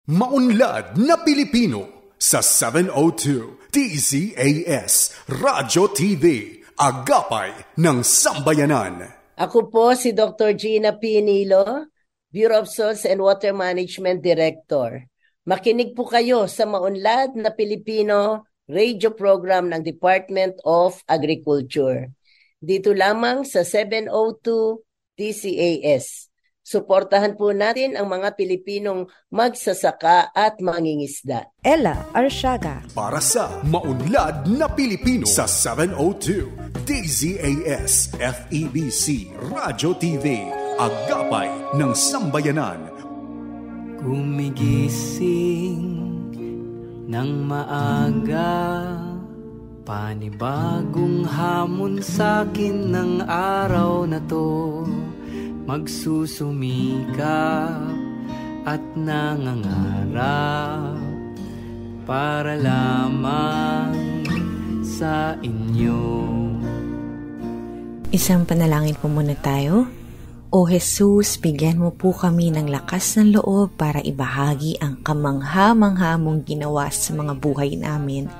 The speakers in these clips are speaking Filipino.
Maunlad na Pilipino sa 702 DZAS Radyo TV, Agapay ng Sambayanan. Ako po si Dr. Gina P. Nilo, Bureau of Soils and Water Management Director. Makinig po kayo sa Maunlad na Pilipino radio program ng Department of Agriculture. Dito lamang sa 702 DZAS. Suportahan po natin ang mga Pilipinong magsasaka at mangingisda. Ella Arsiaga. Para sa Maunlad na Pilipino sa 702 DZAS FEBC Radyo TV, Agapay ng Sambayanan. Gumigising ng maaga, panibagong hamon sa'kin ng araw na to. Magsusumikap at nangangarap para lamang sa inyo. Isang panalangin po muna tayo. O Jesus, bigyan mo po kami ng lakas ng loob para ibahagi ang kamangha-mangha mong ginawa sa mga buhay namin.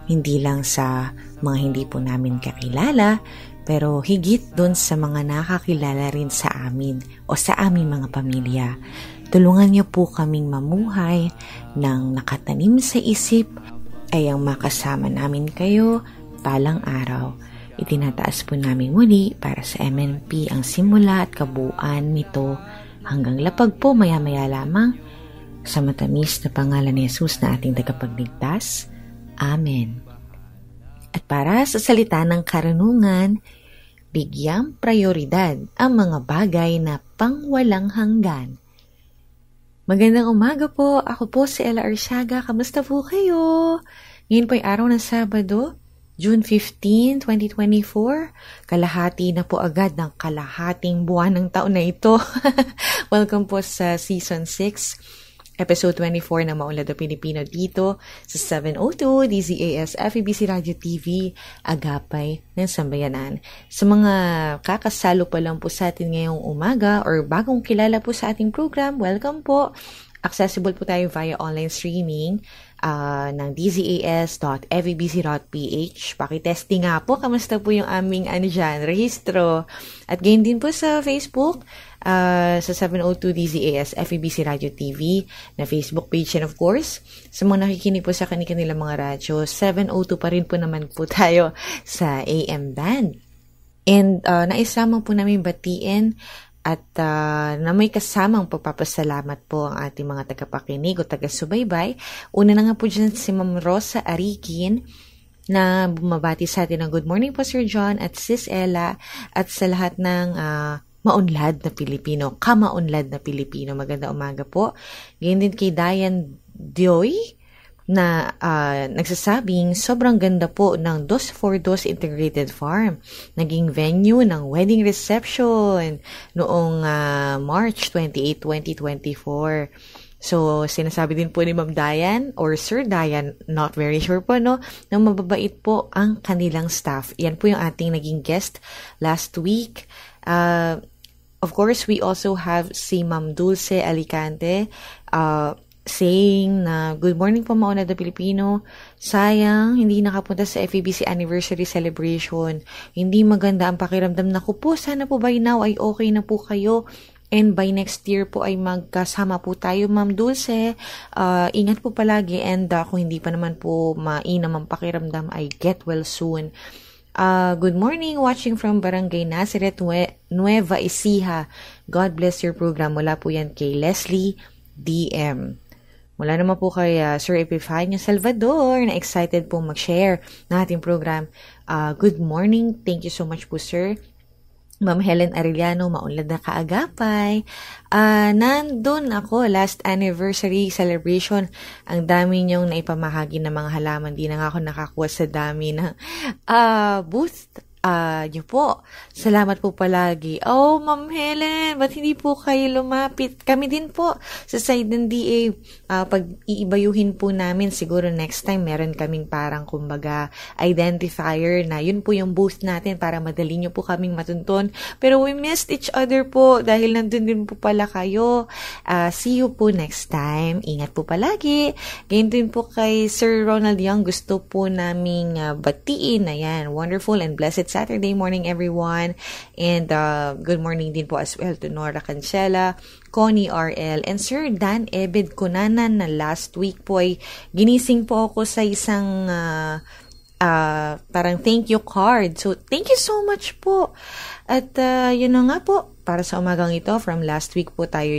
Hindi lang sa mga hindi po namin kakilala, pero higit doon sa mga nakakilala rin sa amin o sa aming mga pamilya. Tulungan niyo po kaming mamuhay ng nakatanim sa isip ay ang makasama namin kayo balang araw. Itinataas po namin muli para sa MNP ang simula at kabuuan nito hanggang lapag po maya-maya lamang sa matamis na pangalan ni Jesus na ating tagapagligtas. Amen. At para sa salita ng karunungan, bigyang prioridad ang mga bagay na pangwalang hanggan. Magandang umaga po. Ako po si Ella Arsiaga. Kamusta po kayo? Ngayon po ay araw ng Sabado, June 15, 2024. Kalahati na po agad ng kalahating buwan ng taon na ito. Welcome po sa Season 6. Episode 24 ng Maunlad na Pilipino dito sa 702 DZAS FEBC Radio TV, Agapay ng Sambayanan. Sa mga kakasalo pa lang po sa atin ngayong umaga or bagong kilala po sa ating program, welcome po. Accessible po tayo via online streaming ng dzas.febc.ph. Pakitesting nga po, kamusta po yung aming rehistro. At gayon din po sa Facebook, sa 702 DZAS FEBC Radio TV na Facebook page, and of course, sa mga nakikinig po sa kanilang mga radyo, 702 pa rin po naman po tayo sa AM band. And naisama po namin batiin at na may kasamang pagpapasalamat po ang ating mga tagapakinig o taga-subaybay. Una na nga po dyan si Ma'am Rosa Arikin na bumabati sa atin ng good morning po Sir John at Sis Ella at sa lahat ng maunlad na Pilipino, kamaunlad na Pilipino. Maganda umaga po. Ganyan din kay Diane Dioy na nagsasabing sobrang ganda po ng 242 Integrated Farm. Naging venue ng wedding reception noong March 28, 2024. So, sinasabi din po ni Ma'am Diane or Sir Diane, not very sure po, no, na mababait po ang kanilang staff. Yan po yung ating naging guest last week. Of course, we also have si Ma'am Dulce Alicante, saying na, good morning po Maunlad na Pilipino. Sayang, hindi nakapunta sa FEBC Anniversary Celebration. Hindi maganda ang pakiramdam na ko po. Sana po by now ay okay na po kayo. And by next year po ay magkasama po tayo, Ma'am Dulce. Ingat po palagi. And kung hindi pa naman po mainam ang pakiramdam, ay get well soon. Good morning, watching from Barangay Nazareth, Nueva Ecija. God bless your program. Mula po yan kay Leslie DM. Mula naman po kay Sir Epifanio Salvador na excited pong mag-share na ating program. Good morning. Thank you so much po, sir. Ma'am Helen Arellano, maunlad na kaagapay. Nandun ako, last anniversary celebration. Ang dami niyong naipamahagi ng mga halaman. Di na nga ako nakakuha sa dami ng booth niyo po. Salamat po palagi. Oh, Ma'am Helen, ba't hindi po kayo lumapit? Kami din po sa side ng DA. Pag iibayuhin po namin, siguro next time meron kaming parang kumbaga identifier na yun po yung booth natin para madali niyo po kaming matuntun. Pero we missed each other po dahil nandun din po pala kayo. See you po next time. Ingat po palagi. Ganyan din po kay Sir Ronald Young, gusto po naming batiin na yan. Wonderful and blessed Saturday morning, everyone. And good morning din po as well to Nora Cancela, Connie RL, and Sir Dan Ebed Kunanan na last week po ay ginising po ako sa isang parang thank you card. So, thank you so much po. At yun na nga po, para sa umagang ito, from last week po tayo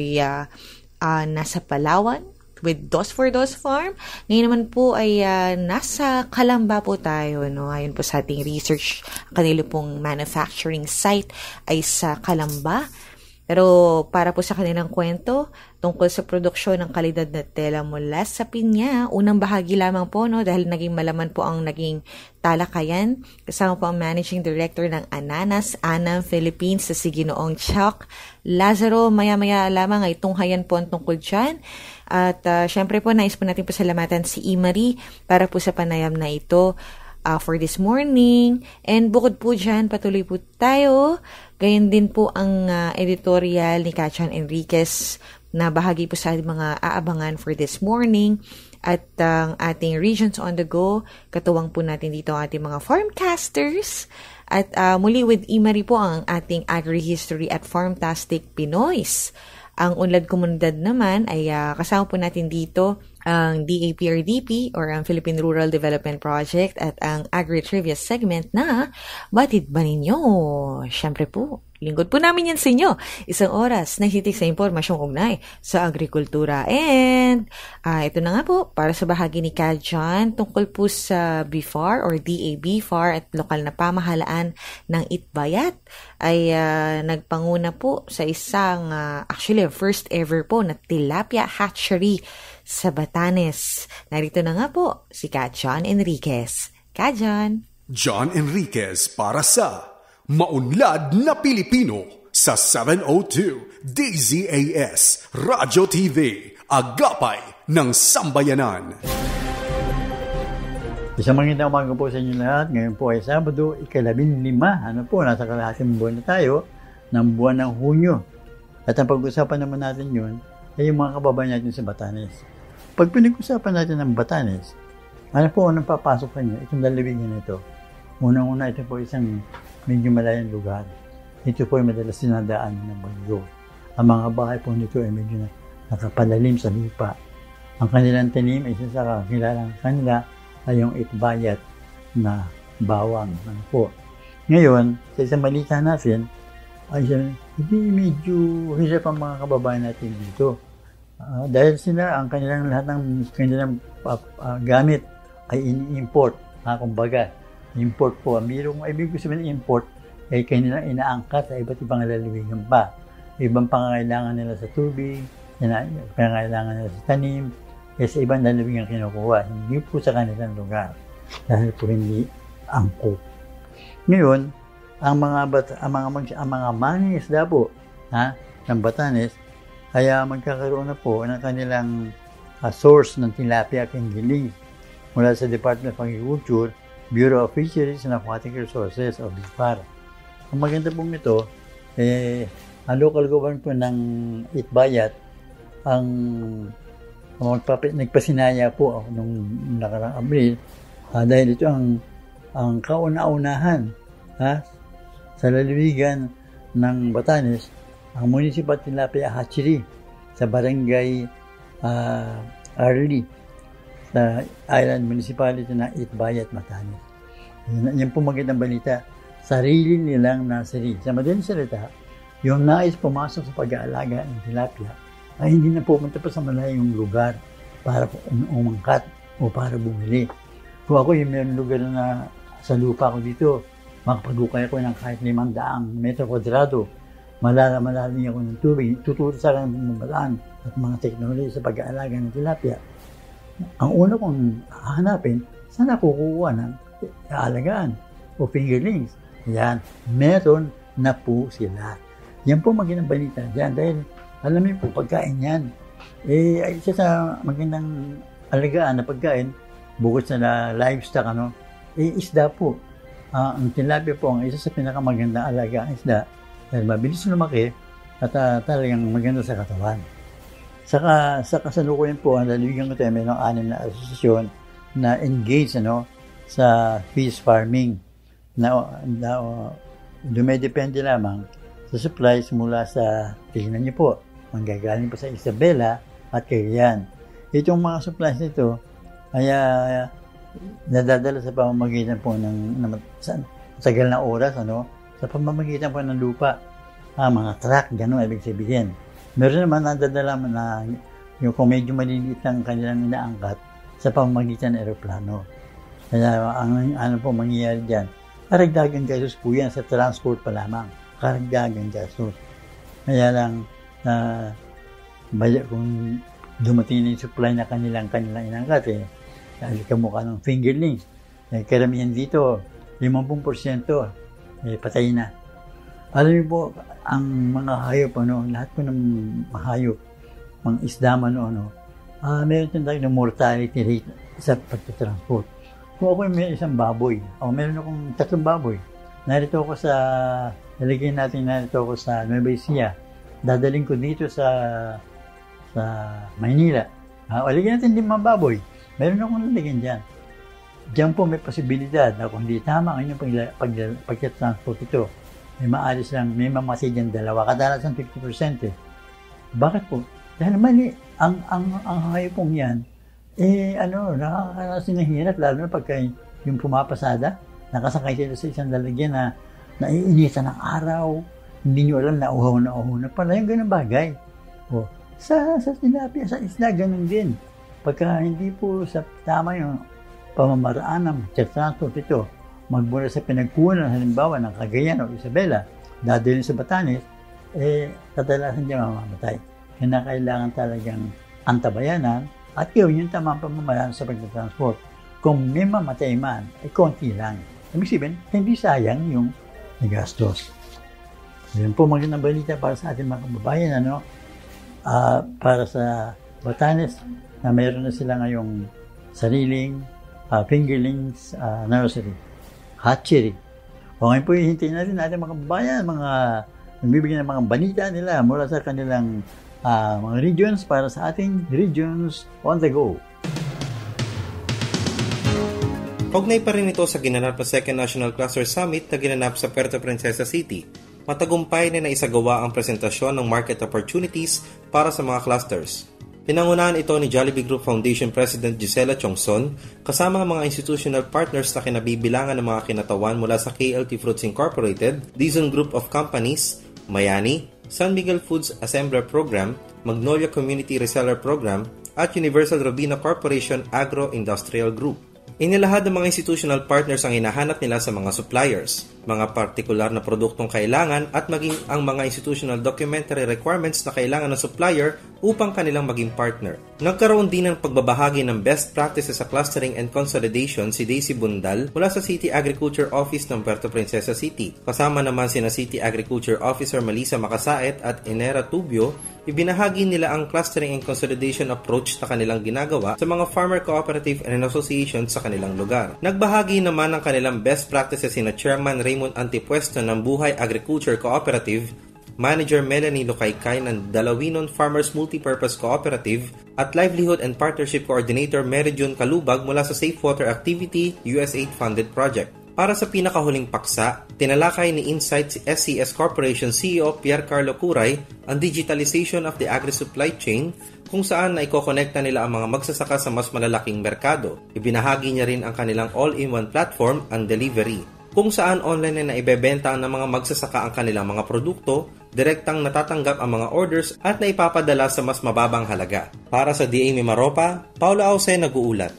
nasa Palawan with Dos for Dos Farm. Ngayon naman po ay nasa Calamba po tayo, no? Ayon po sa ating research, kanila pong manufacturing site ay sa Calamba. Pero para po sa kanilang kwento tungkol sa produksyon ng kalidad na tela mula sa pinya, unang bahagi lamang po, no, dahil naging malaman po ang naging talakayan. Kasama po ang Managing Director ng Ananas Anam Philippines sa Siginoong Chuck Lazaro. Maya-maya lamang ay tunghayan po ang tungkol dyan. At syempre po, nais po natin pasalamatan si Imari para po sa panayam na ito for this morning. And bukod po dyan, patuloy po tayo. Gayon din po ang editorial ni Kachan Enriquez na bahagi po sa mga aabangan for this morning. At ang ating Regions on the Go, katuwang po natin dito ang ating mga farmcasters. At muli with Imari po ang ating agri-history at Farmtastic Pinoys. Ang Unlad Komunidad naman ay kasama po natin dito ang DAPRDP or ang Philippine Rural Development Project at ang Agri-Trivia segment na Batid ba ninyo? Siyempre po, lingkod po namin yan sa inyo. Isang oras na hitik sa impormasyong ugnay sa agrikultura. And ito na nga po, para sa bahagi ni Kajan tungkol po sa BFAR or DABFAR at lokal na pamahalaan ng Itbayat ay nagpanguna po sa isang actually first ever po na tilapia hatchery sa Batanes. Narito na nga po si Kajan Enriquez. Kajan. John Enriquez para sa Maunlad na Pilipino sa 702 DZAS Radyo TV, Agapay ng Sambayanan. Isang magandang umaga po sa inyo lahat. Ngayon po ay Sabado, ika-15. Nasa kalahating buwan na tayo ng buwan ng Hunyo. At ang pag-usapan naman natin yun ay yung mga kababayan natin sa Batanes. Pag pinag-usapan natin ng Batanes, ano po ang papasok sa inyo? Itong lalawigan nito. Unang-una, ito po isang medyo malayang lugar. Ito po ay madalas sinadaan ng bagyo. Ang mga bahay po nito ay medyo nakapalalim sa lupa. Ang kanilang tanim ay isa sa kakilalang kanila ay yung Itbayat na bawang. Ngayon, sa isang balita natin, ay hindi medyo hirap ang mga kababayan natin dito. Dahil sila, ang kanilang lahat ng kanilang gamit ay ini-import. Kumbaga, import po. Mayroong ibig sabihin import ay kanilang inaangkat sa iba't ibang lalawigan pa. Ibang pangangailangan nila sa tubig, pangangailangan nila sa tanim, sa ibang lalawigan kinukuha. Hindi po sa kanilang lugar. Dahil po hindi angkop. Ngayon, ang mga mangingisda po ng Batanes kaya magkakaroon na po ng kanilang source ng tilapia at giling mula sa Department of Agriculture, Bureau of Fisheries and Aquatic Resources o BIFAR. Ang maganda pong ito, ang local government po ng Itbayat ang nagpasinaya po nung nakaraang Abril dahil ito ang kauna-unahan sa lalawigan ng Batanes, ang Municipal Tilapia Hatchery sa Barangay Arli sa Island Municipality ng Itbayat, Batanes. Yan po magandang balita. Sarili nilang nasari. Sa madaling salita, yung nais pumasok sa pag-aalaga ng tilapia ay hindi na pumunta pa sa malayong lugar para umangkat o para bumili. Kung ako yung mayroong lugar na sa lupa ko dito, makapagukay ako ng kahit 500 metro kwadrado, malalim ako ng tubig, tuturo sa akin ng pamalaan at mga teknolohiya sa pag-aalaga ng tilapia. Ang una kong hahanapin, saan ako kukuha ng aalagaan o fingerlings Yan, meron na po sila. Yan po magandang balita dyan dahil alam niyo po, pagkain yan. Isa sa magandang alagaan na pagkain, bukod sa livestock, isda po. Ang tilapia po, ang isa sa pinakamagandang alagaan isda dahil mabilis lumaki at talagang maganda sa katawan. Sa kasalukuyan po, ang laligan ko tayo, mayroong 6 na asosasyon na engage sa fish farming na dumedepende lamang sa supplies mula sa, tingnan niyo po, manggagaling po sa Isabela at Cagayan. Itong mga supplies nito ay nadadala sa pamamagitan po ng tagal na oras, sa pamamagitan po ng lupa. Mga truck, gano'n ibig sabihin. Meron naman nadadala na yung kung medyo maliliit lang kanilang inaangkat sa pamamagitan ng aeroplano. Kaya ang po mangyayari dyan, karagdagang gastos po yan sa transport pa lamang. Karagdagang gastos. Kaya lang, kung dumating na yung supply na kanilang inangkat, kamukha ng fingerlings. Karamihan dito, 50%, patay na. Alam niyo po, ang mga hayop, lahat po ng hayop, mga isda man, meron tayong ng mortality rate sa pagtitransport. Kung ako may isang baboy, meron akong 3 baboy, narito ako sa Nueva Ecija, dadaling ko dito sa Maynila. Aligyan natin 5 baboy, meron akong lalagyan dyan. Diyan po may posibilidad na kung hindi tama ang inyong pagtitransport ito, may maalis lang, may mamatay dyan 2, kadalasan 50%. Bakit po? Dahil mali, ang hayopong yan, nakakarasin ng hirap, lalo na pagka yung pumapasada, nakasakay sila sa isang lalagyan na naiinitan ng araw, hindi nyo alam na uhaw na pala, yung ganun bagay. Sa tilapia, sa isla, ganun din. Pagka hindi po sa tama yung pamamaraan ng transport ito, magmula sa pinagkunan, halimbawa ng Cagayan o Isabela, dadalhin sa Batanes, kadalasan dyan mamamatay. Kaya kailangan talagang antabayanan at yung tamang pamamaraan sa pagtransport. Kung may mamatay man, konti lang. Ibig sabihin, hindi sayang yung nagastos. Yun po magandang balita para sa ating mga kababayan, para sa Batanes, na mayroon na sila ngayong sariling fingerlings nursery. Hatchery. Ngayon po hintayin natin mga kababayan, nagbibigyan ng mga balita nila mula sa kanilang mga regions para sa ating Regions on the Go. Kaugnay pa rin ito sa ginanap na Second National Cluster Summit na ginanap sa Puerto Princesa City. Matagumpay na naisagawa ang presentasyon ng market opportunities para sa mga clusters. Pinangunahan ito ni Jollibee Group Foundation President Gisela Chongson kasama ang mga institutional partners na kinabibilangan ng mga kinatawan mula sa KLT Fruits Incorporated, Dizon Group of Companies, Mayani, San Miguel Foods Assembler Program, Magnolia Community Reseller Program, at Universal Robina Corporation Agro-Industrial Group. Inilahad ng mga institutional partners ang hinahanap nila sa mga suppliers, mga partikular na produktong kailangan at maging ang mga institutional documentary requirements na kailangan ng supplier upang kanilang maging partner. Nagkaroon din ng pagbabahagi ng best practices sa clustering and consolidation si Daisy Bundal mula sa City Agriculture Office ng Puerto Princesa City. Kasama naman sina City Agriculture Officer Melissa Macasaet at Enera Tubio, ibinahagi nila ang clustering and consolidation approach na kanilang ginagawa sa mga farmer cooperative and associations sa kanilang lugar. Nagbahagi naman ng kanilang best practices sina Chairman Raymond Antipuesto ng Buhay Agriculture Cooperative, Manager Melanie Lucaykay ng Dalawinon Farmers Multipurpose Cooperative at Livelihood and Partnership Coordinator Mary June Kalubag mula sa Safe Water Activity USAID-funded project. Para sa pinakahuling paksa, tinalakay ni Insight SCS Corporation CEO Pierre Carlo Curay ang digitalization of the agri-supply chain kung saan na ikokonekta nila ang mga magsasaka sa mas malalaking merkado. Ibinahagi niya rin ang kanilang all-in-one platform, ang delivery, kung saan online na ibebenta ng mga magsasaka ang kanilang mga produkto, direktang natatanggap ang mga orders at naipapadala sa mas mababang halaga. Para sa DA Mimaropa, Paula Auce nag-uulat.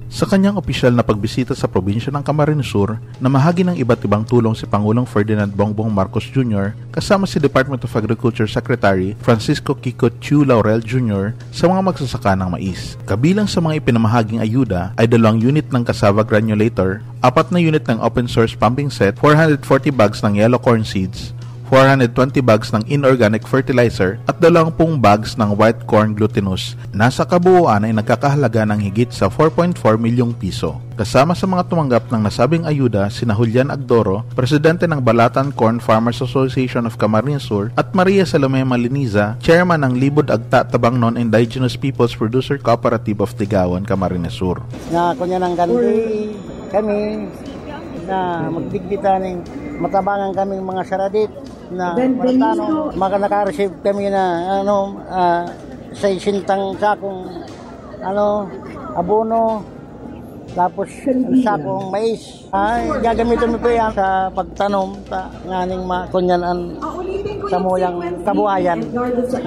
Sa kanyang opisyal na pagbisita sa probinsya ng Camarines Sur, namahagi ng iba't ibang tulong si Pangulong Ferdinand Bongbong Marcos Jr. kasama si Department of Agriculture Secretary Francisco Kiko Chu Laurel Jr. sa mga magsasaka ng mais. Kabilang sa mga ipinamahaging ayuda ay 2 unit ng cassava granulator, 4 na unit ng open source pumping set, 440 bags ng yellow corn seeds, 420 bags ng inorganic fertilizer at 20 bags ng white corn glutinous na sa kabuuan ay nagkakahalaga ng higit sa 4.4 milyong piso. Kasama sa mga tumanggap ng nasabing ayuda sina Julian Agdoro, presidente ng Balatan Corn Farmers Association of Camarines Sur, at Maria Salome Maliniza, chairman ng Libod Agta Tabang Non-Indigenous Peoples Producer Cooperative of Tigawan, Camarines Sur. Na kunya ng ganti kami na magdigdita ng matabangan kaming mga saradit na maratano, naka-receive kami na sa isintang sakong abono, tapos sakong mais. Gagamitin mo po yan sa pagtanom nganing makunyanan sa muyang kabuhayan.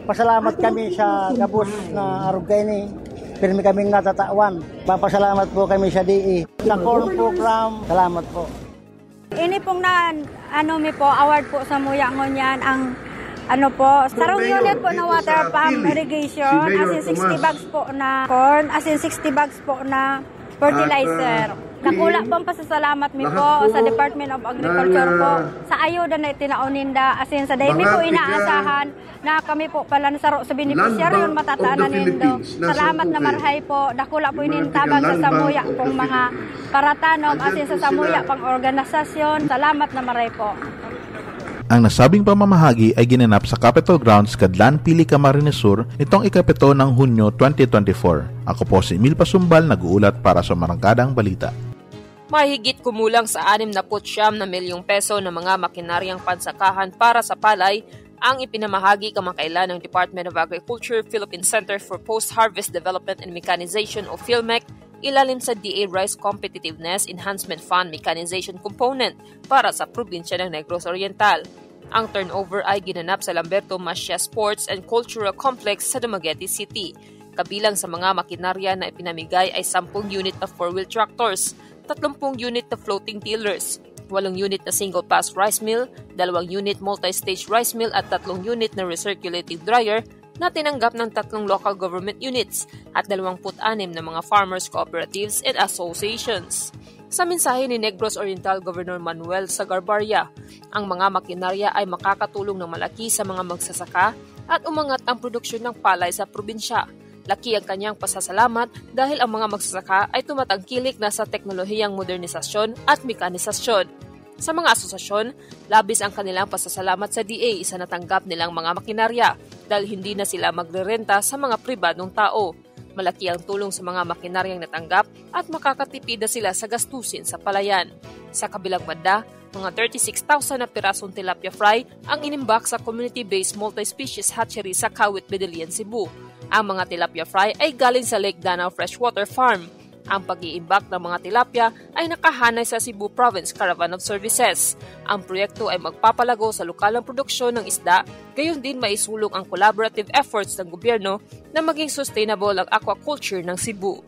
Pasalamat kami sa gabos na arugay ni pirmi kaming natatawan. Papasalamat po kami sa DE. Sa corn program, salamat po. Ini pong mi po award po sa Muyangon yan ang sarong unit po na water pump irrigation, as in 60 bags po na corn, as in 60 bags po na fertilizer. Nakula pong pasasalamat mi po sa Department of Agriculture po sa ayuda na itinauninda, as in sa day mi po inaasahan na kami po pala nasaro sa beneficiary yung matataanan nindo. Salamat na marhay po, nakula po inintabag sa Samuya pong mga paratanom, as in sa Samuya pang organisasyon. Salamat na marhay po. Ang nasabing pamamahagi ay ginanap sa Capitol Grounds, Cadlan, Pili, Camarines Sur nitong ika-7 ng Hunyo 2024. Ako po si Emil Pasumbal, nag-uulat para sa Marangkadang Balita. Mahigit kumulang sa 69 na milyong peso na mga makinaryang pansakahan para sa palay ang ipinamahagi kamakailan ng Department of Agriculture Philippine Center for Post-Harvest Development and Mechanization o PhilMech ilalim sa DA Rice Competitiveness Enhancement Fund Mechanization Component para sa probinsya ng Negros Oriental. Ang turnover ay ginanap sa Lamberto Masya Sports and Cultural Complex sa Dumaguete City. Kabilang sa mga makinarya na ipinamigay ay 10 unit na 4-wheel tractors, 30 unit na floating tillers, 8 unit na single-pass rice mill, 2 unit multi-stage rice mill at 3 unit na recirculating dryer na tinanggap ng 3 local government units at 26 na mga farmers cooperatives and associations. Sa mensahe ni Negros Oriental Governor Manuel Sagarbarria, ang mga makinarya ay makakatulong ng malaki sa mga magsasaka at umangat ang produksyon ng palay sa probinsya. Laki ang kanyang pasasalamat dahil ang mga magsasaka ay tumatangkilik na sa teknolohiyang modernisasyon at mekanisasyon. Sa mga asosasyon, labis ang kanilang pasasalamat sa DA sa natanggap nilang mga makinarya dahil hindi na sila magrerenta sa mga pribadong tao. Malaki ang tulong sa mga makinaryang natanggap at makakatipid na sila sa gastusin sa palayan. Sa kabilang banda, mga 36,000 na pirasong tilapia fry ang inimbak sa community-based multi-species hatchery sa Kawit, Bedelian, Cebu. Ang mga tilapia fry ay galing sa Lake Danau Freshwater Farm. Ang pag-iimbak ng mga tilapia ay nakahanay sa Cebu Province Caravan of Services. Ang proyekto ay magpapalago sa lokalang produksyon ng isda, gayon din maisulong ang collaborative efforts ng gobyerno na maging sustainable ang aquaculture ng Cebu.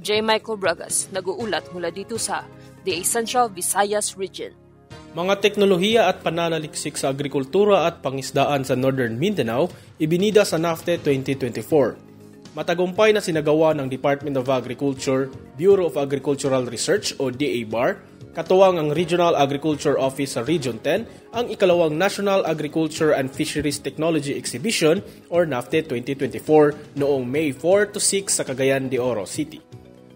J. Michael Bragas, nag-uulat mula dito sa The Central Visayas Region. Mga teknolohiya at pananaliksik sa agrikultura at pangisdaan sa Northern Mindanao, ibinida sa NAFTE 2024. Matagumpay na sinagawa ng Department of Agriculture, Bureau of Agricultural Research o DABAR, katuwang ang Regional Agriculture Office sa Region 10, ang ikalawang National Agriculture and Fisheries Technology Exhibition or NAFTE 2024 noong May 4 to 6 sa Cagayan de Oro City.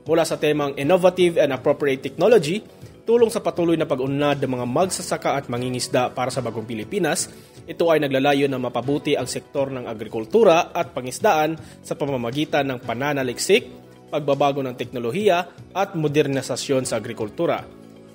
Mula sa temang Innovative and Appropriate Technology, tulong sa patuloy na pag-unlad ng mga magsasaka at mangingisda para sa bagong Pilipinas, ito ay naglalayo na mapabuti ang sektor ng agrikultura at pangisdaan sa pamamagitan ng pananaliksik, pagbabago ng teknolohiya at modernisasyon sa agrikultura.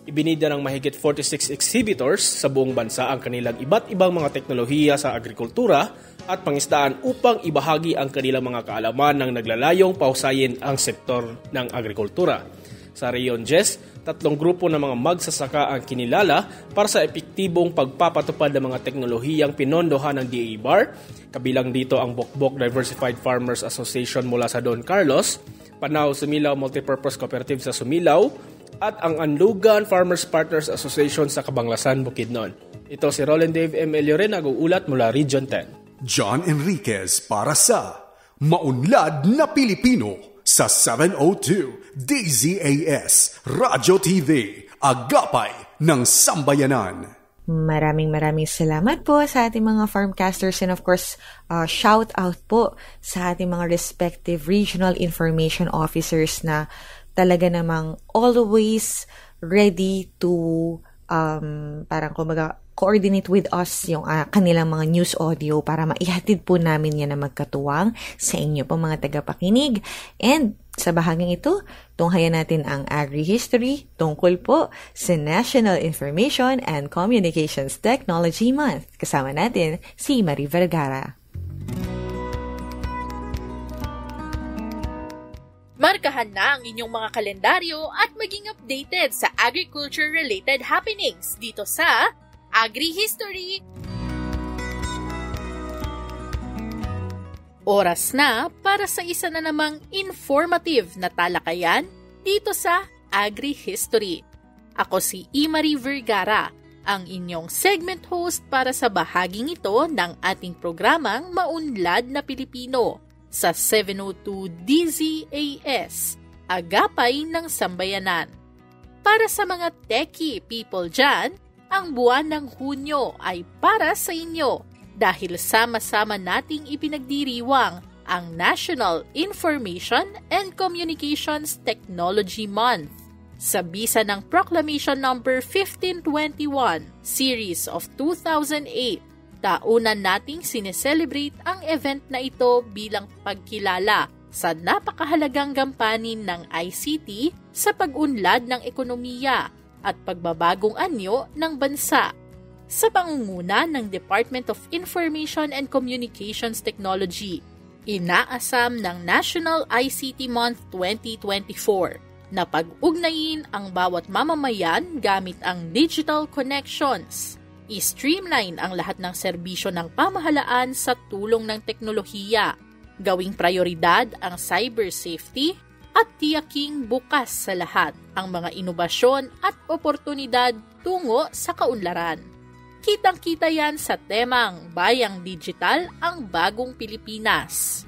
Ibinida ng mahigit 46 exhibitors sa buong bansa ang kanilang iba't ibang mga teknolohiya sa agrikultura at pangisdaan upang ibahagi ang kanilang mga kaalaman ng naglalayong pahusayin ang sektor ng agrikultura. Sa Rayon 10, 3 grupo ng mga magsasaka ang kinilala para sa epektibong pagpapatupad ng mga teknolohiyang pinondohan ng DABAR. Kabilang dito ang Bokbok Diversified Farmers Association mula sa Don Carlos, Panao Sumilaw Multipurpose Cooperative sa Sumilaw, at ang Anlugan Farmers Partners Association sa Cabanglasan, Bukidnon. Ito si Roland Dave M. Elioren, nag-uulat mula Region 10. John Enriquez para sa Maunlad na Pilipino sa 702 DZAS Radyo TV, Agapay ng Sambayanan. Maraming salamat po sa ating mga farmcasters, and of course, shout out po sa ating mga respective regional information officers na talaga namang always ready to parang kumbaga coordinate with us yung kanilang mga news audio para maihatid po namin yan na magkatuwang sa inyo po mga tagapakinig. And sa bahaging ito, tunghayan natin ang Agri-History tungkol po sa National Information and Communications Technology Month. Kasama natin si Marie Vergara. Markahan na ang inyong mga kalendaryo at maging updated sa agriculture-related happenings dito sa Agri-History. Oras na para sa isa na namang informative na talakayan dito sa Agri-History. Ako si Marie Vergara, ang inyong segment host para sa bahaging ito ng ating programang Maunlad na Pilipino sa 702 DZAS, Agapay ng Sambayanan. Para sa mga techie people dyan, ang buwan ng Hunyo ay para sa inyo dahil sama-sama nating ipinagdiriwang ang National Information and Communications Technology Month. Sa bisa ng Proclamation No. 1521, Series of 2008, taunan nating sineselebrate ang event na ito bilang pagkilala sa napakahalagang gampanin ng ICT sa pag-unlad ng ekonomiya at pagbabagong anyo ng bansa. Sa pangunguna ng Department of Information and Communications Technology, inaasam ng National ICT Month 2024 na pag-ugnayin ang bawat mamamayan gamit ang digital connections. I-streamline ang lahat ng serbisyo ng pamahalaan sa tulong ng teknolohiya, gawing prioridad ang cyber safety at tiyaking bukas sa lahat ang mga inobasyon at oportunidad tungo sa kaunlaran. Kitang-kita yan sa temang Bayang Digital ang Bagong Pilipinas.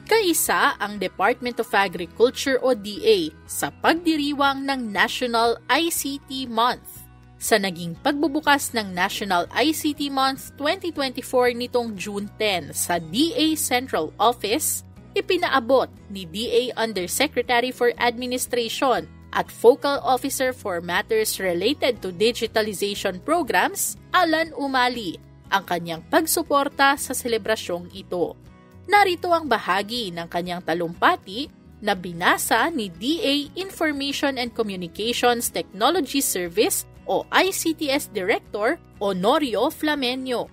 Kaisa ang Department of Agriculture o DA sa pagdiriwang ng National ICT Month. Sa naging pagbubukas ng National ICT Month 2024 nitong June 10 sa DA Central Office, ipinaabot ni DA Undersecretary for Administration at Focal Officer for Matters Related to Digitalization Programs, Alan Umali, ang kanyang pagsuporta sa selebrasyong ito. Narito ang bahagi ng kanyang talumpati na binasa ni DA Information and Communications Technology Service o ICTS Director Honorio Flamenio.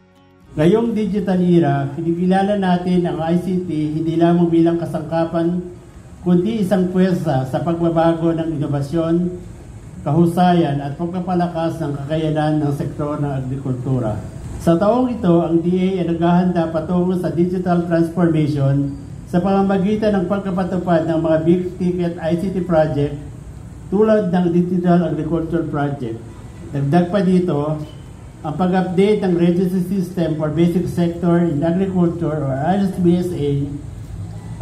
Ngayong digital era, kinikilala natin ang ICT hindi lamang bilang kasangkapan kundi isang pwersa sa pagbabago ng inobasyon, kahusayan at pagpapalakas ng kakayanan ng sektor ng agrikultura. Sa taong ito, ang DA ay naghahanda patungo sa digital transformation sa pamamagitan ng pagkapatupad ng mga big-ticket ICT project tulad ng Digital Agriculture Project. Dagdag pa dito, ang pag-update ng Registry System for Basic Sector in Agriculture o RSBSA,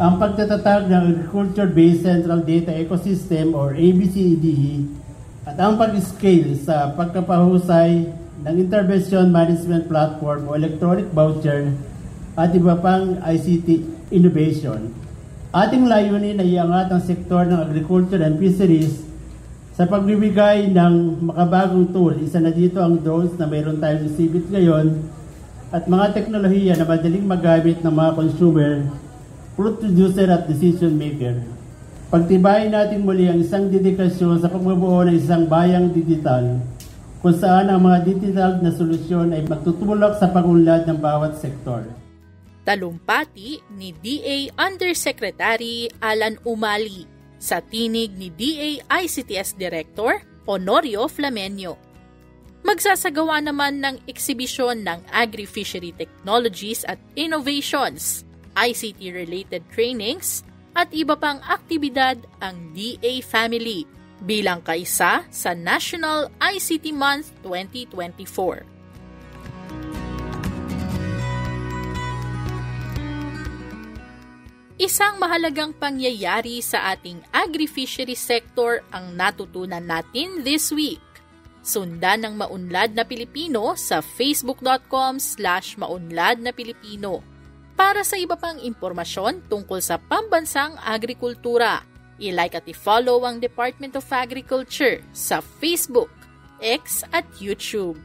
ang pagtatatag ng Agriculture-Based Central Data Ecosystem or ABCDE, at ang pag-scale sa pagkapahusay ng Intervention Management Platform o Electronic Voucher at iba pang ICT innovation. Ating layunin ay iangat ang sektor ng agriculture and fisheries sa pagbibigay ng makabagong tool. Isa na dito ang drones na mayroon tayong exhibit ngayon at mga teknolohiya na madaling magamit ng mga consumer, fruit producer at decision maker. Pagtibayin natin muli ang isang dedikasyon sa pagbubuo ng isang bayang digital kung saan ang mga digital na solusyon ay magtutulak sa pag-unlad ng bawat sektor. Talumpati ni DA Undersecretary Alan Umali sa tinig ni DA ICTS Director Honorio Flamenio. Magsasagawa naman ng eksibisyon ng agri-fishery technologies at innovations, ICT-related trainings, at iba pang aktibidad ang DA Family bilang kaisa sa National ICT Month 2024. Isang mahalagang pangyayari sa ating agri-fishery sector ang natutunan natin this week. Sundan ng Maunlad na Pilipino sa facebook.com/Maunlad na Pilipino. Para sa iba pang impormasyon tungkol sa pambansang agrikultura, i-like at i-follow ang Department of Agriculture sa Facebook, X at YouTube.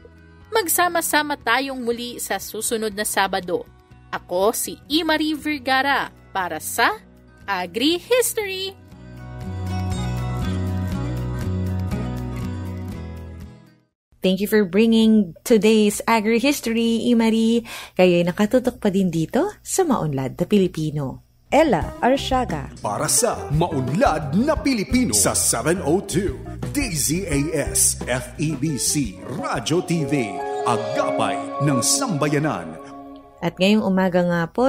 Magsama-sama tayong muli sa susunod na Sabado. Ako si Imari Vergara para sa Agri History. Thank you for bringing today's agri-history, Imari. Kayo'y nakatutok pa din dito sa Maunlad na Pilipino. Ella Arsiaga. Para sa Maunlad na Pilipino sa 702 DZAS FEBC Radyo TV, Agapay ng Sambayanan. At ngayong umaga nga po,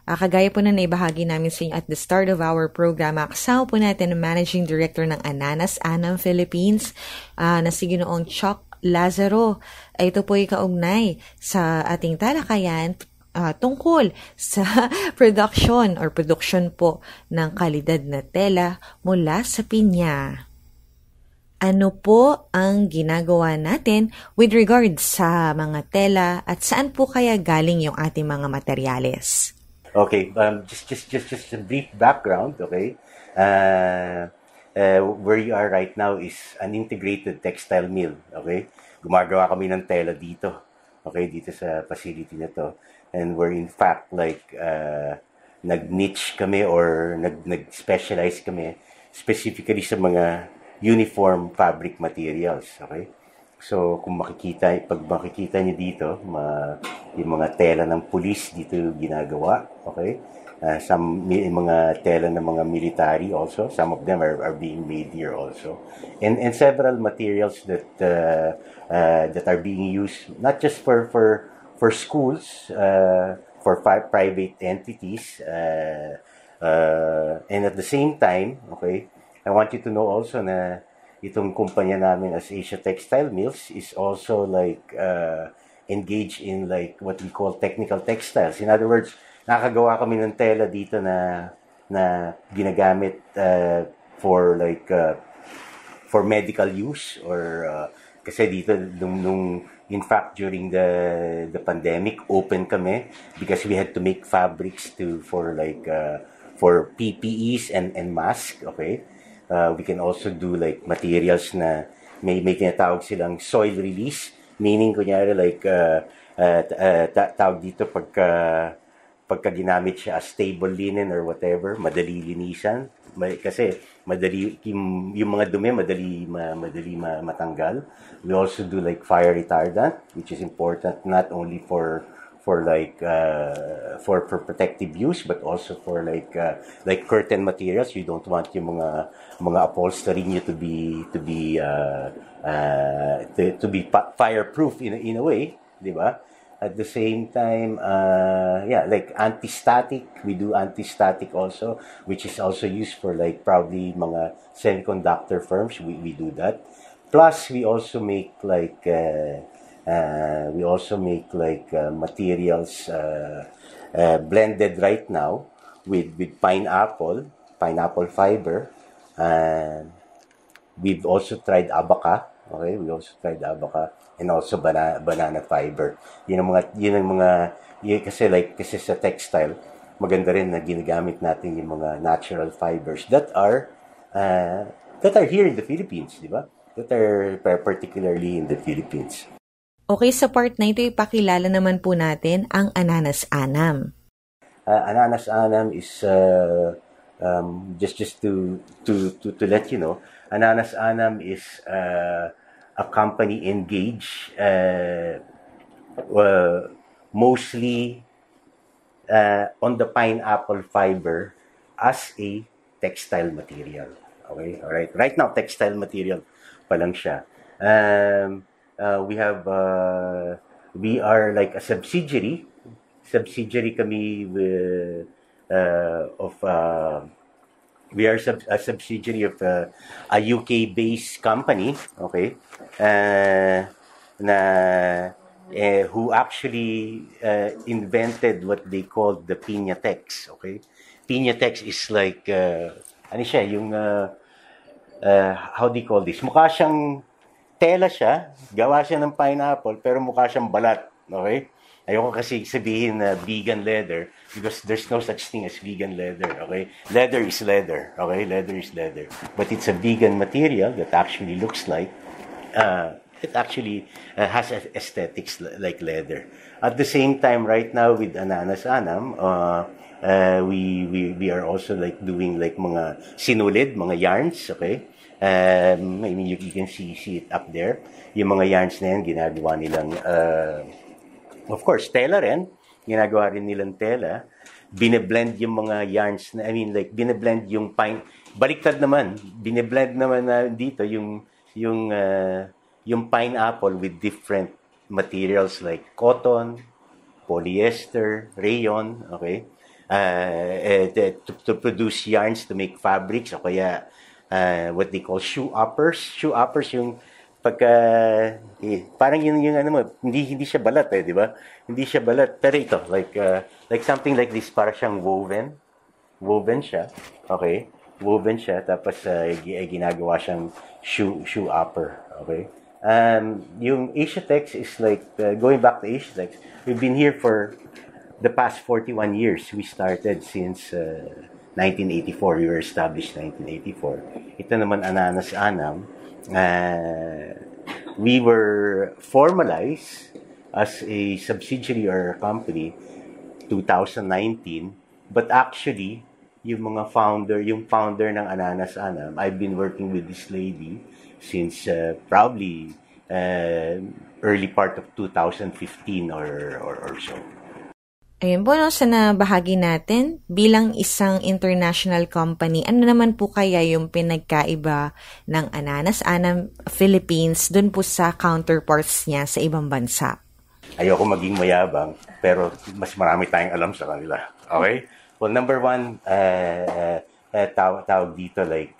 kagaya po na naibahagi namin sa inyo at the start of our program, kasama po natin ang Managing Director ng Ananas Anam Philippines, na si Ginoong Chuck Lazaro. Ito po ay kaugnay sa ating talakayan tungkol sa production po ng kalidad na tela mula sa pinya. Ano po ang ginagawa natin with regards sa mga tela at saan po kaya galing yung ating mga materyales? Okay, just a brief background, okay? Where you are right now is an integrated textile mill, okay? Gumagawa kami ng tela dito, okay? Dito sa facility na to. And we're in fact nag-niche kami or nag-specialize kami specifically sa mga uniform fabric materials, okay? So, pag makikita niyo dito, yung mga tela ng pulis dito ginagawa, okay? Mga tela ng mga military also, some of them are being made here also. And several materials that are being used not just for schools, for private entities, and at the same time, okay, I want you to know also na itong kumpanya namin as Asia Textile Mills is also engaged in what we call technical textiles. In other words, nakagawa kami ng tela dito na ginagamit for medical use or kasi dito nung in fact during the pandemic open kami because we had to make fabrics for PPEs and masks, okay? We can also do materials na may tinatawag silang soil release, meaning kunyari tawag dito pagka ginamit siya as stable linen or whatever, madali linisan kasi madali yung mga dumi madali matanggal. We also do fire retardant, which is important not only for protective use but also for curtain materials. You don't want yung mga upholstery niyo to be fireproof in a way, di ba? At the same time, anti-static. We do anti-static also, which is also used for probably mga semiconductor firms. We do that. Plus, we also make materials blended right now with pineapple fiber. We've also tried abaca. Okay, we also tried abaca and also banana fiber. Kasi sa textile, maganda rin na ginagamit natin yung mga natural fibers that are here in the Philippines, di ba? That are particularly in the Philippines. Okay, sa part na ito, ipakilala naman po natin ang Ananas Anam. Ananas Anam is just to let you know, Ananas Anam is a company engaged mostly on the pineapple fiber as a textile material. Okay, all right. Right now, textile material pa lang siya. we are like a subsidiary kami we are a subsidiary of a UK-based company, okay, who actually invented what they called the Piñatex, okay. Piñatex is like, ano siya, yung, how do you call this? Mukha siyang tela siya, gawa siya ng pineapple, pero mukha siyang balat, okay. Ayoko kasi sabihin na vegan leather because there's no such thing as vegan leather, okay? Leather is leather, okay? Leather is leather. But it's a vegan material that actually looks like, it actually has aesthetics like leather. At the same time, right now with Ananas Anam, we are also like doing like mga sinulid, mga yarns, okay? I mean, you can see it up there. Yung mga yarns na yan, ginagawa nilang, of course, tela rin. Ginagawa rin nilang tela. Bine-blend yung mga yarns na, I mean, like, bine-blend yung pine. Baliktad naman. Bine-blend naman na dito yung pineapple with different materials like cotton, polyester, rayon, okay? To produce yarns, to make fabrics, o kaya what they call shoe uppers. Shoe uppers yung pagka parang yung ano mo, hindi siya balat di ba? Hindi siya balat, pero ito like something like this, para siyang woven siya, okay? Woven siya, tapos ginagawa siyang shoe upper, okay? Yung Asiatex is like going back to Asiatex, we've been here for the past 41 years. We started since 1984. We were established 1984. Ito naman Ananas Anam. We were formalized as a subsidiary or a company 2019, but actually yung founder ng Ananas Anam, I've been working with this lady since probably early part of 2015 or so. Ayun po, sa nabahagi natin, bilang isang international company, ano naman po kaya yung pinagkaiba ng Ananas Anam Philippines dun po sa counterparts niya sa ibang bansa? Ayoko maging mayabang, pero mas marami tayong alam sa kanila. Okay? Well, number one, tawag dito like,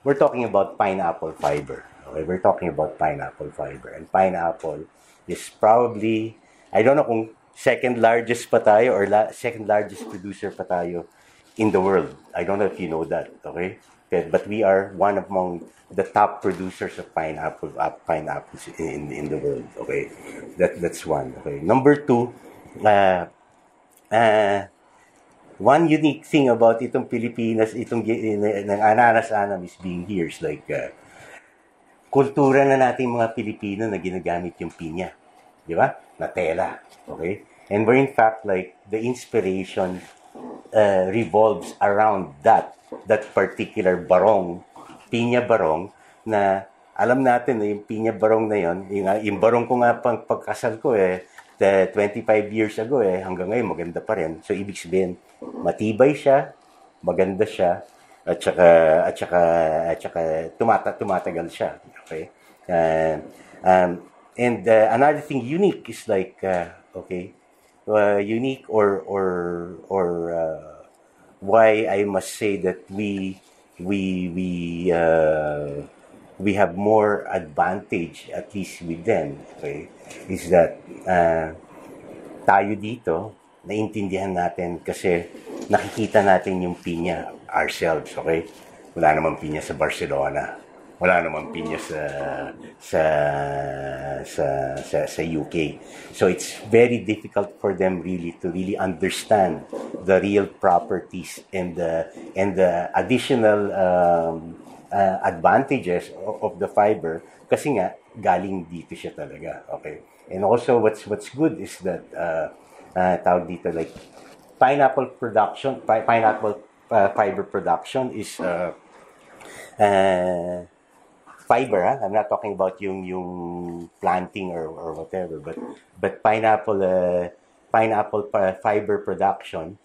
we're talking about pineapple fiber. Okay? We're talking about pineapple fiber. And pineapple is probably, I don't know kung second largest pa tayo or second largest producer pa tayo in the world. I don't know if you know that, okay? But we are one among the top producers of pineapples in the world, okay? That's one, okay? Number two, one unique thing about itong Pilipinas, itong ng Ananas Anam is being here is like kultura na nating mga Pilipino na ginagamit yung pinya, di ba? Na tela. Okay? And we're in fact like the inspiration revolves around that particular barong, pinya barong, na alam natin na yung pinya barong na yon, yung barong ko nga pagkasal ko 25 years ago hanggang ngayon maganda pa rin. So ibig sabihin, matibay siya, maganda siya, at saka tumatagal siya. Okay? And another thing unique is like unique or why I must say that we have more advantage at least with them, okay, is that tayo dito naintindihan natin kasi nakikita natin yung pinya ourselves, okay? Wala namang pinya sa Barcelona. Wala namang pinya sa UK. So it's very difficult for them really to really understand the real properties and the additional advantages of the fiber kasi nga galing dito siya talaga. Okay. And also what's good is that tawag dito like pineapple fiber production is fiber, I'm not talking about yung planting or whatever, but pineapple fiber production,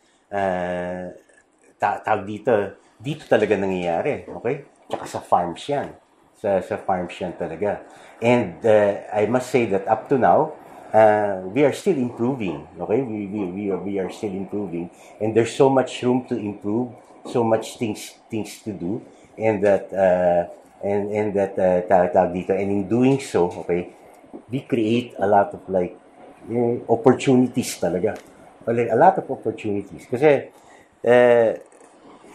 tawag dito talaga nangyayari, okay? Tsaka sa farms yan. sa farms yan talaga. And I must say that up to now, we are still improving. Okay, we are still improving, and there's so much room to improve, so much things to do, and that and in doing so, okay, we create a lot of opportunities talaga. A lot of opportunities. Kasi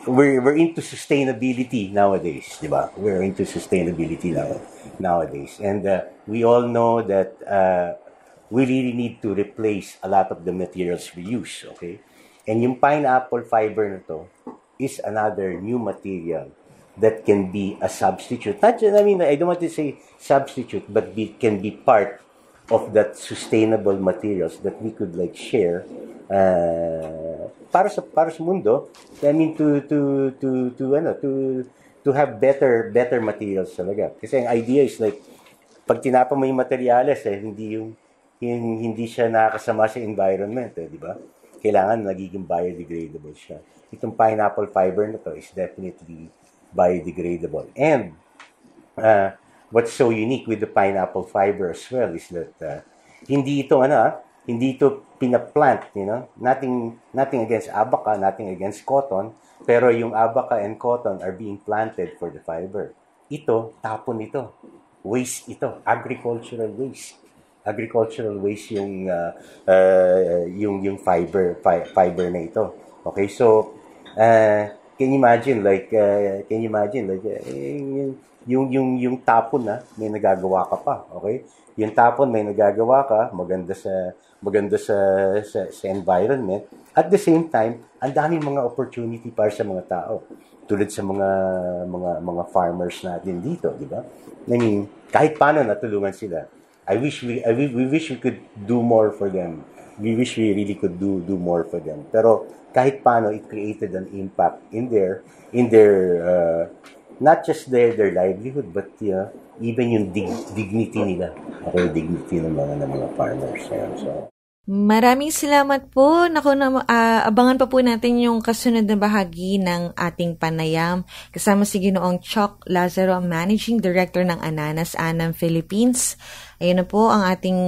we're into sustainability nowadays, di ba? We're into sustainability nowadays. And we all know that we really need to replace a lot of the materials we use, okay? And yung pineapple fiber na to is another new material that can be a substitute. Not just, I mean, I don't want to say substitute, but can be part of that sustainable materials that we could share para sa mundo. I mean, to have better materials talaga. Kasi ang idea is pag tinapa mo yung materials, hindi siya nakakasama sa environment, di ba? Kailangan nagiging biodegradable siya. Itong pineapple fiber na to is definitely biodegradable. And what's so unique with the pineapple fiber as well is that hindi ito pinaplant, nothing against abaca, nothing against cotton, pero yung abaca and cotton are being planted for the fiber. Ito, tapon ito. Waste ito, agricultural waste yung fiber na ito. Okay, so can you imagine yung tapon na may nagagawa ka pa, okay? Yung tapon may nagagawa ka, maganda sa environment. At the same time, ang daming mga opportunity para sa mga tao. Tulad sa mga farmers natin dito, di ba? I mean, kahit paano natulungan sila. We wish we could do more for them. We wish we really could do more for them. Pero kahit paano, it created an impact in their not just their livelihood, but even yung dignity nila. Okay, dignity ng mga farmers. So, maraming salamat po. Abangan pa po natin yung kasunod na bahagi ng ating panayam. Kasama si Ginoong Chuck Lazaro, ang Managing Director ng Ananas Anam Philippines. Ayun na po ang ating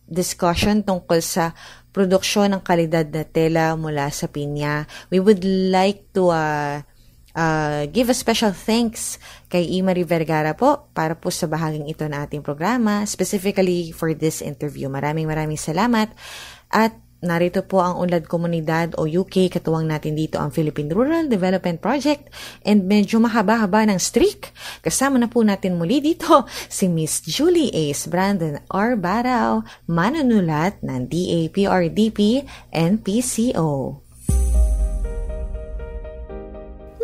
discussion tungkol sa produksyon ng kalidad na tela mula sa pinya. We would like to give a special thanks kay Imari Vergara po para po sa bahaging ito na ating programa, specifically for this interview. Maraming salamat. At narito po ang Unlad Komunidad o UK, katuwang natin dito ang Philippine Rural Development Project, and medyo mahaba-haba ng streak. Kasama na po natin muli dito si Miss Julie Ace Brandon R. Barao, manunulat ng DAPRDP NPCO.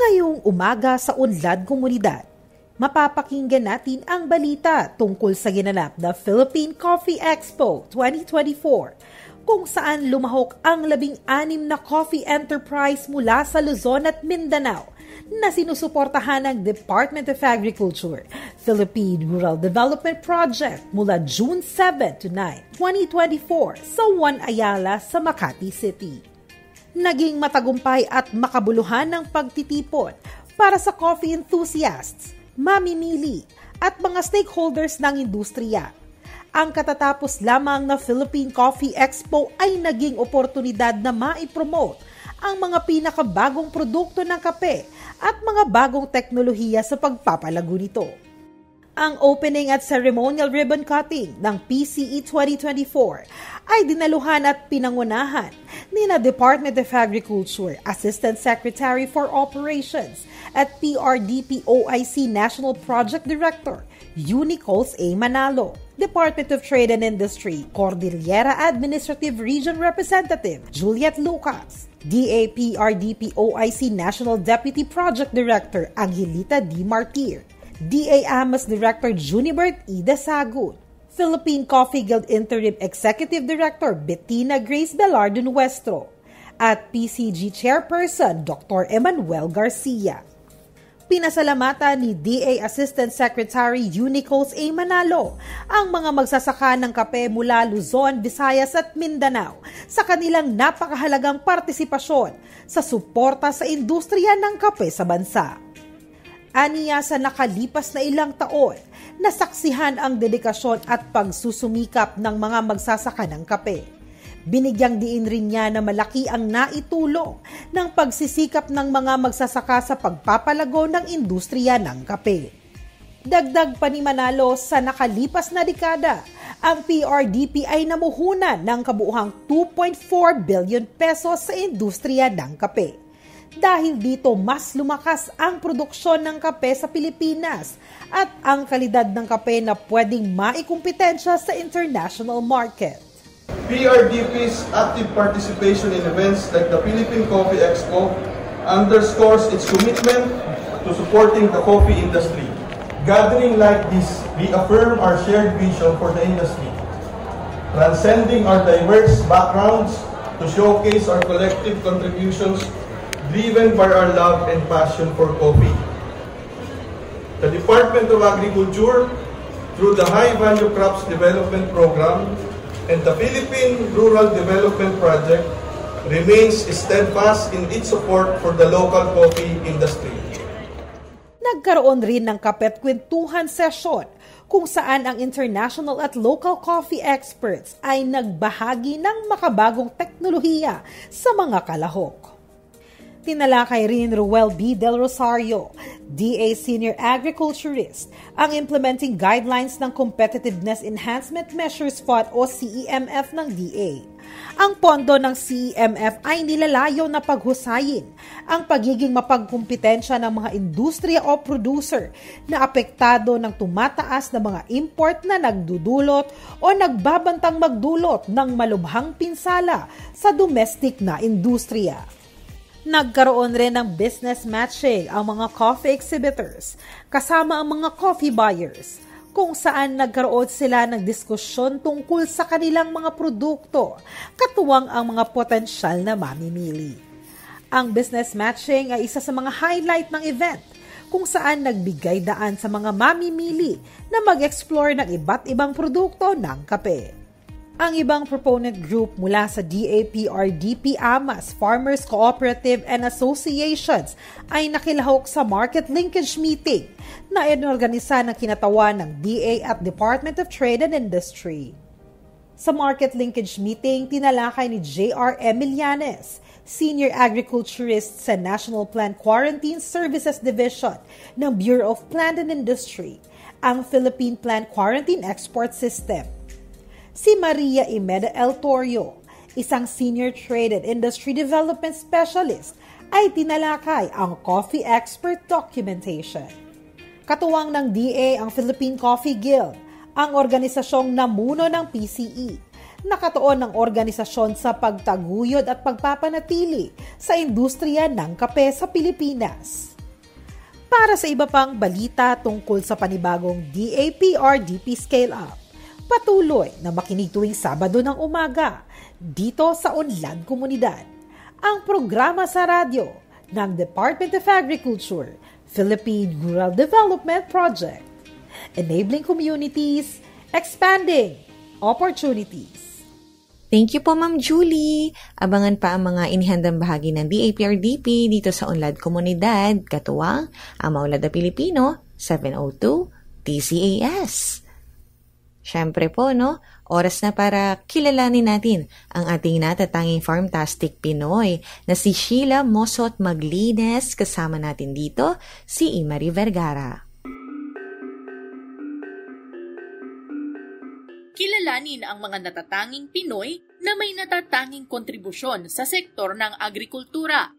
Ngayong umaga sa Unlad Komunidad, mapapakinggan natin ang balita tungkol sa ginanap na Philippine Coffee Expo 2024, kung saan lumahok ang 16 na coffee enterprise mula sa Luzon at Mindanao na sinusuportahan ng Department of Agriculture, Philippine Rural Development Project mula June 7 to 9, 2024 sa Juan Ayala sa Makati City. Naging matagumpay at makabuluhan ng pagtitipon para sa coffee enthusiasts, mamimili at mga stakeholders ng industriya. Ang katatapos lamang na Philippine Coffee Expo ay naging oportunidad na maipromote ang mga pinakabagong produkto ng kape at mga bagong teknolohiya sa pagpapalago nito. Ang opening at ceremonial ribbon cutting ng PCE 2024 ay dinaluhan at pinangunahan ni na Department of Agriculture Assistant Secretary for Operations at PRDP OIC National Project Director Unicols A. Manalo, Department of Trade and Industry Cordillera Administrative Region Representative Juliet Lucas, DAPRDP OIC National Deputy Project Director Angelita D. Martir, DA AMAS Director Junibert E. Dasagun, Philippine Coffee Guild Interim Executive Director Bettina Grace Belardo Nuestro, at PCG Chairperson Dr. Emmanuel Garcia. Pinasalamatan ni DA Assistant Secretary Unicols A. Manalo ang mga magsasaka ng kape mula Luzon, Visayas at Mindanao sa kanilang napakahalagang partisipasyon sa suporta sa industriya ng kape sa bansa. Aniya sa nakalipas na ilang taon, nasaksihan ang dedikasyon at pagsusumikap ng mga magsasaka ng kape. Binigyang diin rin niya na malaki ang naitulong ng pagsisikap ng mga magsasaka sa pagpapalago ng industriya ng kape. Dagdag pa ni Manalo, sa nakalipas na dekada, ang PRDP ay namuhunan ng kabuuhang 2.4 billion pesos sa industriya ng kape. Dahil dito, mas lumakas ang produksyon ng kape sa Pilipinas at ang kalidad ng kape na pwedeng maikumpetensya sa international market. PRDP's active participation in events like the Philippine Coffee Expo underscores its commitment to supporting the coffee industry. Gathering like this, we affirm our shared vision for the industry, transcending our diverse backgrounds to showcase our collective contributions driven by our love and passion for coffee. The Department of Agriculture, through the High Value Crops Development Program and the Philippine Rural Development Project, remains steadfast in its support for the local coffee industry. Nagkaroon rin ng Kapet Kwentuhan session kung saan ang international at local coffee experts ay nagbahagi ng makabagong teknolohiya sa mga kalahok. Tinalakay rin Ruel B. Del Rosario, DA Senior Agriculturist, ang implementing guidelines ng Competitiveness Enhancement Measures Fund o CEMF ng DA. Ang pondo ng CEMF ay nilalayo na paghusayin ang pagiging mapagkumpetensya ng mga industriya o producer na apektado ng tumataas na mga import na nagdudulot o nagbabantang magdulot ng malubhang pinsala sa domestic na industriya. Nagkaroon rin ng business matching ang mga coffee exhibitors kasama ang mga coffee buyers kung saan nagkaroon sila ng diskusyon tungkol sa kanilang mga produkto, katuwang ang mga potensyal na mamimili. Ang business matching ay isa sa mga highlight ng event kung saan nagbigay daan sa mga mamimili na mag-explore ng iba't ibang produkto ng kape. Ang ibang proponent group mula sa DAPRDP, AMAS, Farmers Cooperative and Associations ay nakilahok sa market linkage meeting na inorganisa ng kinatawan ng DA at Department of Trade and Industry. Sa market linkage meeting, tinalakay ni J.R. Emilianes, Senior Agriculturist sa National Plant Quarantine Services Division ng Bureau of Plant and Industry, ang Philippine Plant Quarantine Export System. Si Maria Imeda El Torio, isang Senior Trade and Industry Development Specialist, ay tinalakay ang Coffee Expert Documentation. Katuwang ng DA ang Philippine Coffee Guild, ang organisasyong namuno ng PCE, nakatuon ng organisasyon sa pagtaguyod at pagpapanatili sa industriya ng kape sa Pilipinas. Para sa iba pang balita tungkol sa panibagong DAPRDP Scale Up, patuloy na makinig tuwing Sabado ng umaga dito sa Unlad Komunidad, ang programa sa radyo ng Department of Agriculture, Philippine Rural Development Project. Enabling communities, expanding opportunities. Thank you po, Ma'am Julie. Abangan pa ang mga inihandang bahagi ng DAPRDP dito sa Unlad Komunidad, katuwang ang Maunlad na Pilipino, 702 DZAS. Siyempre po, no? Oras na para kilalanin natin ang ating natatanging Farmtastic Pinoy na si Sheila Mosot Maglines. Kasama natin dito si Imari Vergara. Kilalanin ang mga natatanging Pinoy na may natatanging kontribusyon sa sektor ng agrikultura.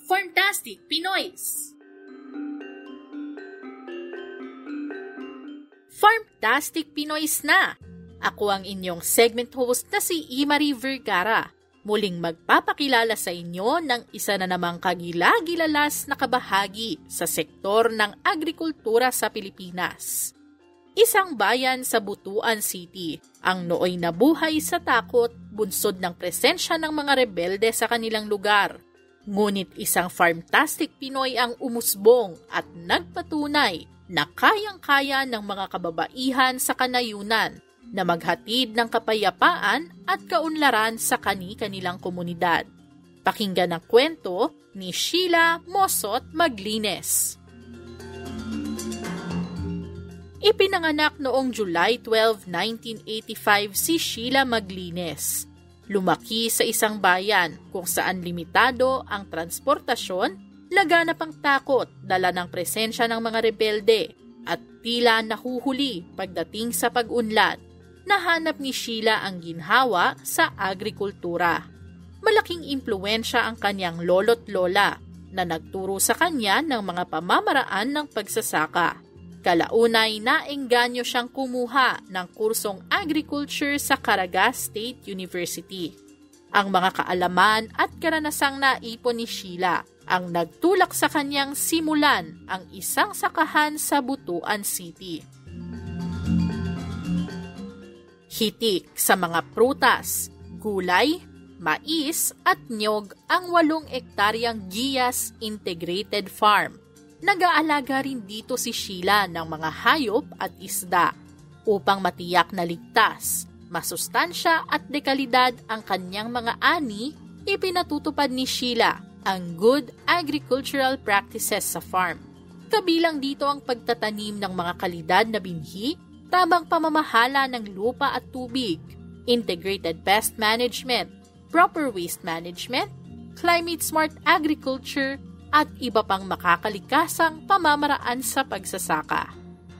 Farmtastic Pinoys! Farmtastic Pinoys na! Ako ang inyong segment host na si Imari Vergara. Muling magpapakilala sa inyo ng isa na namang kagila-gilalas na kabahagi sa sektor ng agrikultura sa Pilipinas. Isang bayan sa Butuan City, ang nooy nabuhay sa takot, bunsod ng presensya ng mga rebelde sa kanilang lugar. Ngunit isang Farmtastic Pinoy ang umusbong at nagpatunay na kayang-kaya ng mga kababaihan sa kanayunan na maghatid ng kapayapaan at kaunlaran sa kani-kanilang komunidad. Pakinggan ang kwento ni Sheila Mosot Maglines. Ipinanganak noong July 12, 1985 si Sheila Maglines. Lumaki sa isang bayan kung saan limitado ang transportasyon, laganap ang takot dala ng presensya ng mga rebelde at tila nahuhuli pagdating sa pag-unlad. Nahanap ni Sheila ang ginhawa sa agrikultura. Malaking impluwensya ang kanyang lolo't lola na nagturo sa kanya ng mga pamamaraan ng pagsasaka. Kalaunay naengganyo siyang kumuha ng kursong agriculture sa Caraga State University. Ang mga kaalaman at karanasang naipon ni Sheila ang nagtulak sa kanyang simulan ang isang sakahan sa Butuan City. Hitik sa mga prutas, gulay, mais at niyog ang 8 ektaryang Gias Integrated Farm. Nag-aalaga rin dito si Sheila ng mga hayop at isda upang matiyak na ligtas, masustansya at dekalidad ang kanyang mga ani. Ipinatutupad ni Sheila ang good agricultural practices sa farm. Kabilang dito ang pagtatanim ng mga kalidad na binhi, tamang pamamahala ng lupa at tubig, integrated pest management, proper waste management, climate-smart agriculture, at iba pang makakalikasang pamamaraan sa pagsasaka.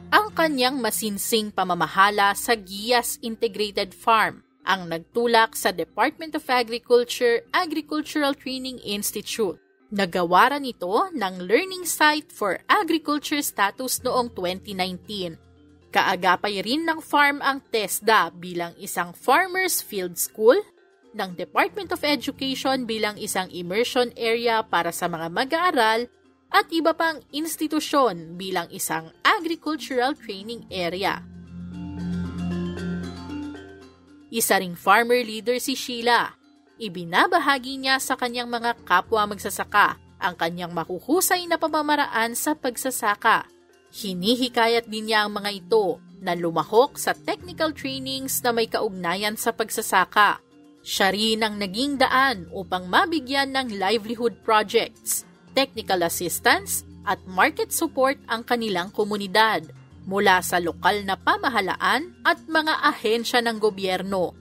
Ang kanyang masinsing pamamahala sa Gias Integrated Farm ang nagtulak sa Department of Agriculture Agricultural Training Institute. Nagawaran ito ng Learning Site for Agriculture status noong 2019. Kaagapay rin ng farm ang TESDA bilang isang Farmers Field School, ng Department of Education bilang isang immersion area para sa mga mag-aaral at iba pang institusyon bilang isang agricultural training area. Isa ring farmer leader si Sheila. Ibinabahagi niya sa kanyang mga kapwa magsasaka ang kanyang mahuhusay na pamamaraan sa pagsasaka. Hinihikayat din niya ang mga ito na lumahok sa technical trainings na may kaugnayan sa pagsasaka. Siya rin ang naging daan upang mabigyan ng livelihood projects, technical assistance at market support ang kanilang komunidad mula sa lokal na pamahalaan at mga ahensya ng gobyerno.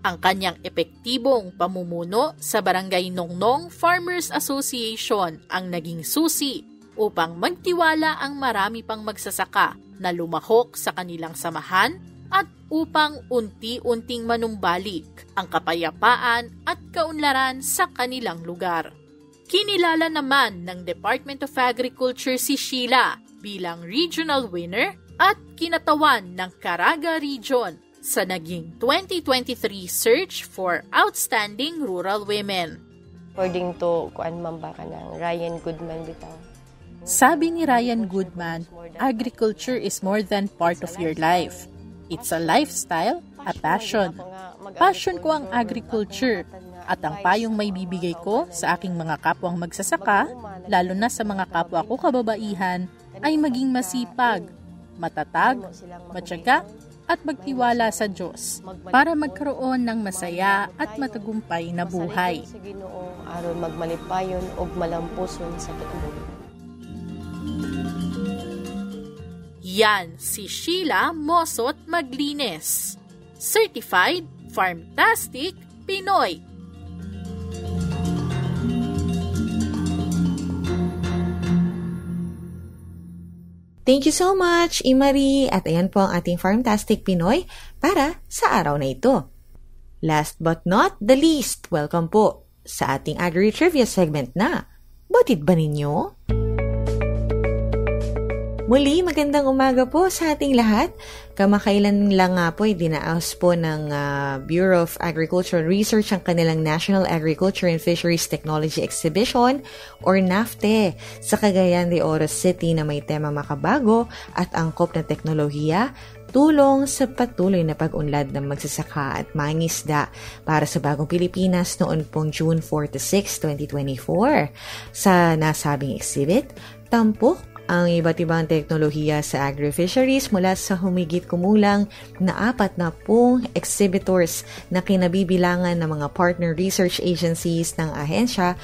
Ang kanyang epektibong pamumuno sa Barangay Nongnong Farmers Association ang naging susi upang magtiwala ang marami pang magsasaka na lumahok sa kanilang samahan at upang unti-unting manumbalik ang kapayapaan at kaunlaran sa kanilang lugar. Kinilala naman ng Department of Agriculture si Sheila bilang regional winner at kinatawan ng Caraga Region sa naging 2023 Search for Outstanding Rural Women. According to Ryan Goodman bitaw. Sabi ni Ryan Goodman, agriculture is more than part of your life. It's a lifestyle, a passion. Passion ko ang agriculture at ang payong may bibigay ko sa aking mga kapwang magsasaka, lalo na sa mga kapwa ko kababaihan, ay maging masipag, matatag, matyaga at magtiwala sa Diyos para magkaroon ng masaya at matagumpay na buhay. Sa Ginoo aron magmalipayon og malampuson sa katuig. Yan si Sheila Mosot Maglines, Certified Farmtastic Pinoy. Thank you so much, Imari. At ayan po ang ating Farmtastic Pinoy para sa araw na ito. Last but not the least, welcome po sa ating Agri-Trivia segment na Batid ba ninyo? Muli, magandang umaga po sa ating lahat. Kamakailan lang nga po, dinaos po ng Bureau of Agricultural Research ang kanilang National Agriculture and Fisheries Technology Exhibition or NAFTE sa Cagayan de Oro City na may tema makabago at angkop na teknolohiya, tulong sa patuloy na pag-unlad ng magsasaka at mangingisda para sa bagong Pilipinas noon pong June 4 to 6, 2024. Sa nasabing exhibit, tampok ang iba't ibang teknolohiya sa agri-fisheries mula sa humigit kumulang na 40 exhibitors na kinabibilangan ng mga partner research agencies ng ahensya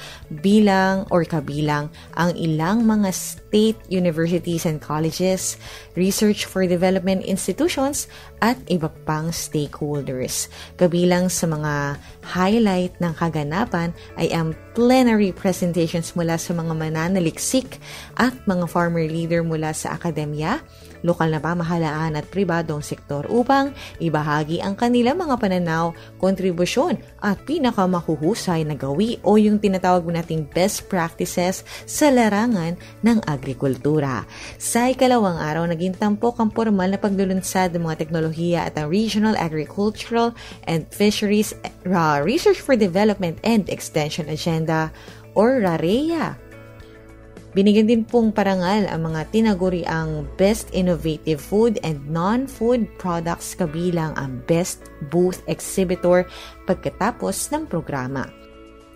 kabilang ang ilang mga state universities and colleges, research for development institutions at iba pang stakeholders. Kabilang sa mga highlight ng kaganapan ay ang plenary presentations mula sa mga mananaliksik at mga farmer leader mula sa akademya, lokal na pamahalaan at pribadong sektor upang ibahagi ang kanilang mga pananaw, kontribusyon at pinakamahuhusay na gawi o yung tinatawag nating best practices sa larangan ng agrikultura. Sa ikalawang araw, naging tampok ang formal na paglulunsad ng mga teknolohiya at ang Regional Agricultural and Fisheries Research for Development and Extension Agenda or RAREA. Binigyan din pong parangal ang mga tinaguriang Best Innovative Food and Non-Food Products kabilang ang Best Booth Exhibitor pagkatapos ng programa.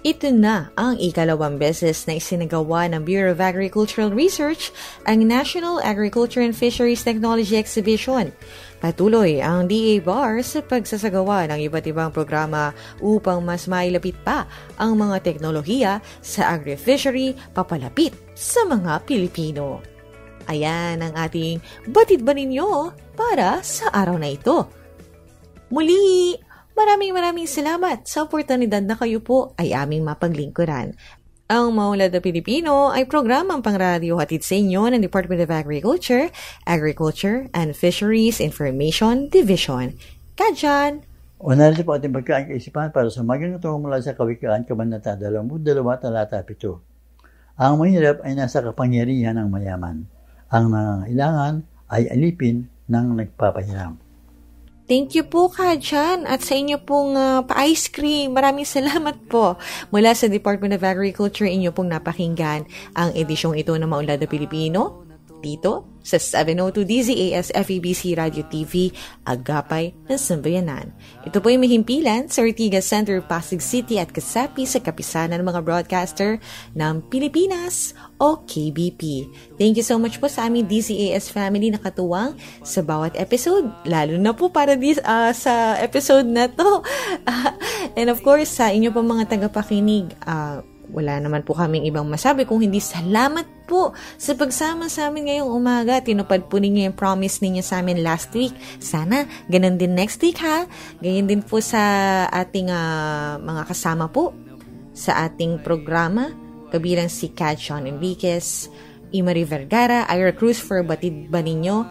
Ito na ang ikalawang beses na isinagawa ng Bureau of Agricultural Research ang National Agriculture and Fisheries Technology Exhibition. Patuloy ang DA-BAR sa pagsasagawa ng iba't ibang programa upang mas mailapit pa ang mga teknolohiya sa agri-fishery papalapit sa mga Pilipino. Ayan ang ating batid ba ninyo para sa araw na ito. Muli, maraming salamat sa oportunidad na kayo po ay aming mapaglingkuran. Ang Maunlad na Pilipino ay programang pangradyo hatid sa inyo ng Department of Agriculture, Agriculture and Fisheries Information Division. Kadyan! O narito po ating pagkain kaisipan para sa maginutong mula sa Kawikaan, Kabanata 22, Talata 7. Ang mahirap ay nasa kapangyarihan ng mayaman. Ang nangangailangan ay alipin ng nagpapahiram. Thank you po, Kadyan, at sa inyo pong pa-ice cream. Maraming salamat po. Mula sa Department of Agriculture, inyo pong napakinggan ang edisyong ito ng Maunlad na Pilipino dito sa 702 DZAS FEBC Radio TV, Agapay ng Sambayanan. Ito po yung mahimpilan sa Ortigas Center, Pasig City at kasapi sa kapisanan ng mga broadcaster ng Pilipinas o KBP. Thank you so much po sa aming DZAS family na katuwang sa bawat episode, lalo na po para sa episode na to. And of course, sa inyo po mga tagapakinig, wala naman po kaming ibang masabi kung hindi salamat po sa pagsama sa amin ngayong umaga. Tinupad po ninyo yung promise ninyo sa amin last week. Sana ganun din next week ha. Ganyan din po sa ating mga kasama po sa ating programa. Kabilang si Cadjon Enriquez, Imari Vergara, Ira Cruz for batid ba ninyo.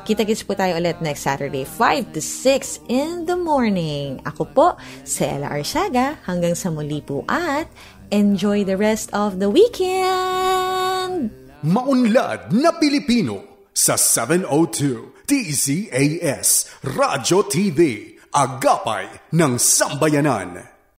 Kita-kits po tayo ulit next Saturday 5 to 6 in the morning. Ako po si Ella Arsaga. Hanggang sa muli po at enjoy the rest of the weekend! Maunlad na Pilipino sa 702 DZAS Radyo TV, Agapay ng Sambayanan.